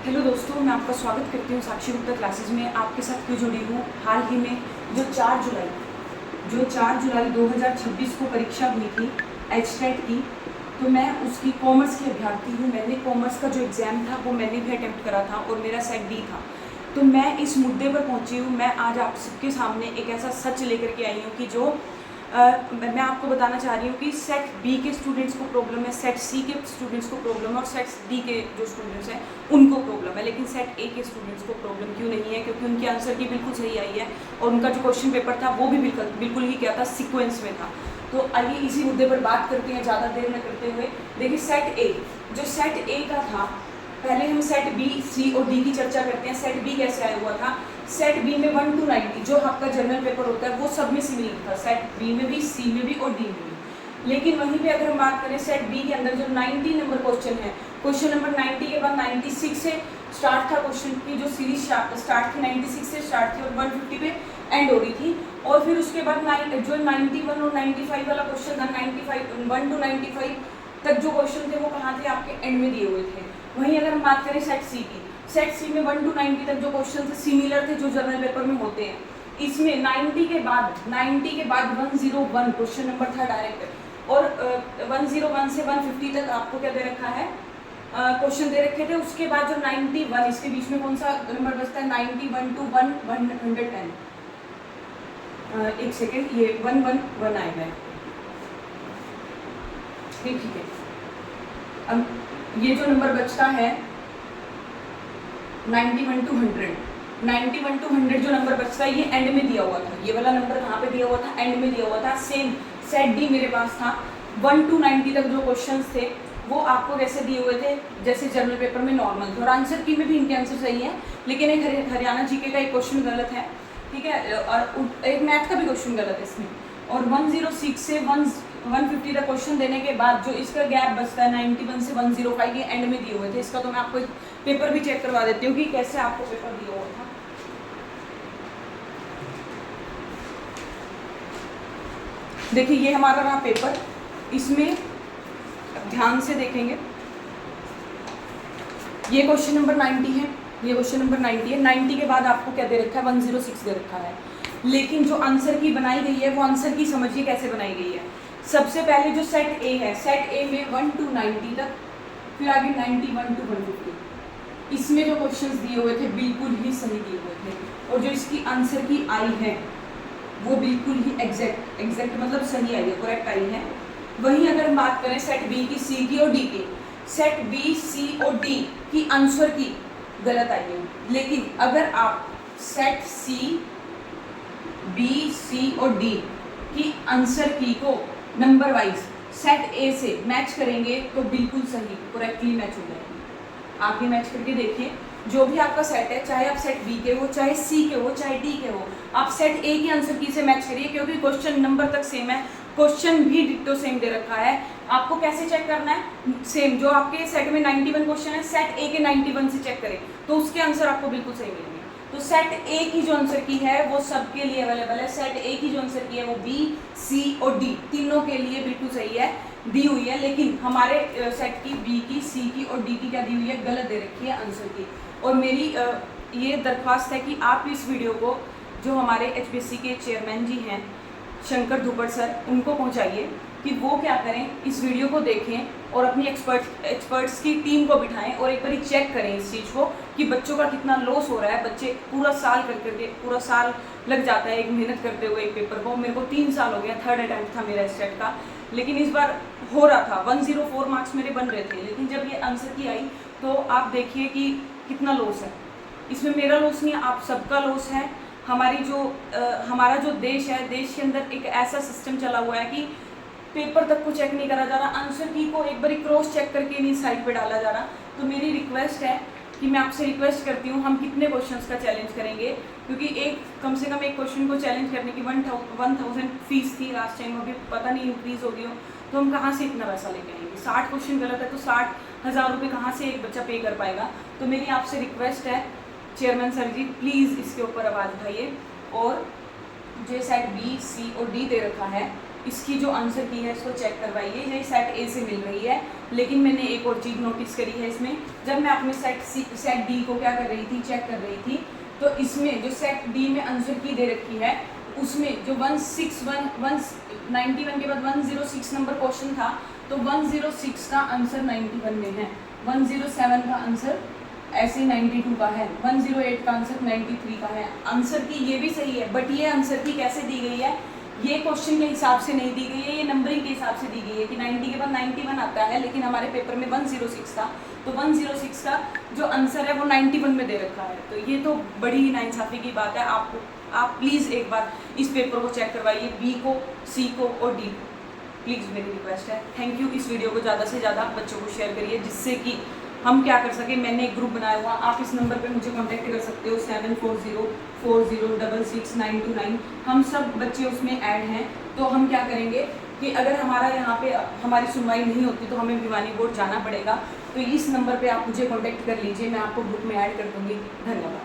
Hello दोस्तों, मैं आपका स्वागत करती हूँ साक्षी गुप्ता क्लासेस में। आपके साथ क्यों जुड़ी हूँ? हाल ही में जो 4 जुलाई 2026 को परीक्षा हुई थी एचटेट की, तो मैं उसकी कॉमर्स की अभ्यर्थी हूँ। मैंने कॉमर्स का जो एग्ज़ाम था वो मैंने भी अटेम्प्ट करा था और मेरा सेट डी था। तो मैं इस मुद्दे पर पहुँची हूँ। मैं आज आप सबके सामने एक ऐसा सच लेकर के आई हूँ कि जो मैं आपको बताना चाह रही हूँ कि सेट बी के स्टूडेंट्स को प्रॉब्लम है, सेट सी के स्टूडेंट्स को प्रॉब्लम है और सेट डी के जो स्टूडेंट्स हैं उनको प्रॉब्लम है, लेकिन सेट ए के स्टूडेंट्स को प्रॉब्लम क्यों नहीं है? क्योंकि उनके आंसर की बिल्कुल सही आई है और उनका जो क्वेश्चन पेपर था वो भी बिल्कुल ही क्या था, सीक्वेंस में था। तो आइए इसी मुद्दे पर बात करते हैं ज़्यादा देर न करते हुए। देखिए सेट ए, जो सेट ए का था, पहले हम सेट बी, सी और डी की चर्चा करते हैं। सेट बी कैसे आया हुआ था? सेट बी में 1 to 90 जो आपका जनरल पेपर होता है वो सब में सिमिलर था, सेट बी में भी, सी में भी और डी में भी। लेकिन वहीं पे अगर हम बात करें सेट बी के अंदर जो 90 नंबर क्वेश्चन है, क्वेश्चन नंबर 90 के बाद 96 से स्टार्ट था क्वेश्चन की जो सीरीज स्टार्ट थी, 96 से स्टार्ट थी और 150 पे एंड हो रही थी। और फिर उसके बाद जो 91 और 95 वाला क्वेश्चन था, 95 1 to 95 तक जो क्वेश्चन थे वो कहाँ थे? आपके एंड में दिए हुए थे। वहीं अगर हम बात करें सेट सी की, सेट सी में 1 to 90 तक जो क्वेश्चन थे सिमिलर थे जो जनरल पेपर में होते हैं। इसमें 90 के बाद 101 क्वेश्चन नंबर था डायरेक्ट, और 101 से 150 तक आपको क्या दे रखा है, क्वेश्चन दे रखे थे। उसके बाद जो 91, इसके बीच में कौन सा नंबर बचता है? 91 to 110। एक सेकेंड, ये 111 आएगा, ठीक है। अब ये जो नंबर बचता है 91 to 100 जो नंबर बचता है ये एंड में दिया हुआ था। ये वाला नंबर कहाँ पे दिया हुआ था? एंड में दिया हुआ था। सेम सेट डी मेरे पास था। 1 to 90 तक जो क्वेश्चंस थे वो आपको कैसे दिए हुए थे? जैसे जनरल पेपर में नॉर्मल थे, और आंसर की में भी इनके आंसर सही है, लेकिन एक हरियाणा जीके का एक क्वेश्चन गलत है, ठीक है, और एक मैथ का भी क्वेश्चन गलत है इसमें। और 106 से 150 तक क्वेश्चन देने के बाद जो इसका गैप बचता है 91 से 105, ये एंड में दिए हुए थे। इसका तो मैं आपको एक पेपर भी चेक करवा देती हूँ कि कैसे आपको पेपर दिया हुआ था। देखिए ये हमारा रहा पेपर, इसमें ध्यान से देखेंगे, ये क्वेश्चन नंबर 90 है, ये क्वेश्चन नंबर 90 है। 90 के बाद आपको क्या दे रखा है? 106 दे रखा है। लेकिन जो आंसर की बनाई गई है वो आंसर की समझिए कैसे बनाई गई है। सबसे पहले जो सेट ए है, सेट ए में 1 to 90 तक, फिर आगे 91 to 150, इसमें जो क्वेश्चंस दिए हुए थे बिल्कुल ही सही दिए हुए थे, और जो इसकी आंसर की आई है वो बिल्कुल ही एग्जैक्ट मतलब सही आई है, करेक्ट आई है। वहीं अगर हम बात करें सेट बी की, सी की और डी की, सेट बी, सी और डी की आंसर की गलत आई है। लेकिन अगर आप सेट सी, बी, सी और डी की आंसर की को नंबर वाइज सेट ए से मैच करेंगे तो बिल्कुल सही करेक्टली मैच हो जाएगी। आप ये मैच करके देखिए, जो भी आपका सेट है, चाहे आप सेट बी के हो, चाहे सी के हो, चाहे डी के हो, आप सेट ए की आंसर की से मैच करिए, क्योंकि क्वेश्चन नंबर तक सेम है, क्वेश्चन भी डिट्टो सेम दे रखा है। आपको कैसे चेक करना है? सेम जो आपके सेट में 91 क्वेश्चन है, सेट ए के 91 से चेक करें तो उसके आंसर आपको बिल्कुल सही मिलेंगे। तो सेट ए की जो आंसर की है वो सबके लिए अवेलेबल है। सेट ए की जो आंसर की है वो बी, सी और डी तीनों के लिए बिल्कुल सही है, दी हुई है। लेकिन हमारे सेट की बी की, सी की और डी की क्या दी हुई है? गलत दे रखी है आंसर की। और मेरी ये दरख्वास्त है कि आप इस वीडियो को जो हमारे एचपीएससी के चेयरमैन जी हैं शंकर धुपड़ सर, उनको पहुंचाइए कि वो क्या करें, इस वीडियो को देखें और अपनी एक्सपर्ट्स की टीम को बिठाएं और एक बार चेक करें इस चीज़ को कि बच्चों का कितना लॉस हो रहा है। बच्चे पूरा साल करके पूरा साल लग जाता है एक मेहनत करते हुए एक पेपर को। मेरे को 3 साल हो गया, 3rd अटैम्प्ट था मेरा स्टेट का, लेकिन इस बार हो रहा था, 104 मार्क्स मेरे बन रहे थे, लेकिन जब ये आंसर की आई तो आप देखिए कि कितना लॉस है। इसमें मेरा लॉस नहीं है, आप सबका लॉस है। हमारा जो देश है, देश के अंदर एक ऐसा सिस्टम चला हुआ है कि पेपर तक को चेक नहीं करा जा रहा, आंसर की को एक बार क्रॉस चेक करके नहीं साइड पे डाला जा रहा। तो मेरी रिक्वेस्ट है कि मैं आपसे रिक्वेस्ट करती हूँ, हम कितने क्वेश्चंस का चैलेंज करेंगे, क्योंकि कम से कम एक क्वेश्चन को चैलेंज करने की 1000 फीस थी लास्ट टाइम, अभी पता नहीं इंक्रीज़ हो गई हो, तो हम कहाँ से इतना पैसा लेके आएंगे? 60 क्वेश्चन गलत है तो 60,000 रुपये कहाँ से एक बच्चा पे कर पाएगा? तो मेरी आपसे रिक्वेस्ट है चेयरमैन सर जी, प्लीज़ इसके ऊपर आवाज़ उठाइए और जो सेट बी, सी और डी दे रखा है इसकी जो आंसर की है इसको चेक करवाइए। ये सेट ए से मिल रही है, लेकिन मैंने एक और चीज़ नोटिस करी है इसमें, जब मैं अपने सेट डी को क्या कर रही थी, चेक कर रही थी, तो इसमें जो सेट डी में आंसर की दे रखी है उसमें जो 191 के बाद 106 नंबर क्वेश्चन था, तो 106 का आंसर 91 में है, 107 का आंसर ऐसे 92 का है, 108 का आंसर 93 का है। आंसर की ये भी सही है, बट ये आंसर की कैसे दी गई है, ये क्वेश्चन के हिसाब से नहीं दी गई है, ये नंबरिंग के हिसाब से दी गई है कि 90 के बाद 91 आता है, लेकिन हमारे पेपर में 106 था, तो 106 का जो आंसर है वो 91 में दे रखा है। तो ये तो बड़ी ही नाइंसाफ़ी की बात है। आप प्लीज़ एक बार इस पेपर को चेक करवाइए, बी को, सी को और डी को, प्लीज़ मेरी रिक्वेस्ट है। Thank you. इस वीडियो को ज़्यादा से ज़्यादा बच्चों को शेयर करिए, जिससे कि हम क्या कर सके। मैंने एक ग्रुप बनाया हुआ, आप इस नंबर पे मुझे कांटेक्ट कर सकते हो 7404066929। हम सब बच्चे उसमें ऐड हैं। तो हम क्या करेंगे कि अगर हमारा यहाँ पे हमारी सुनवाई नहीं होती तो हमें भिवानी बोर्ड जाना पड़ेगा। तो इस नंबर पे आप मुझे कांटेक्ट कर लीजिए, मैं आपको ग्रुप में ऐड कर दूँगी। धन्यवाद।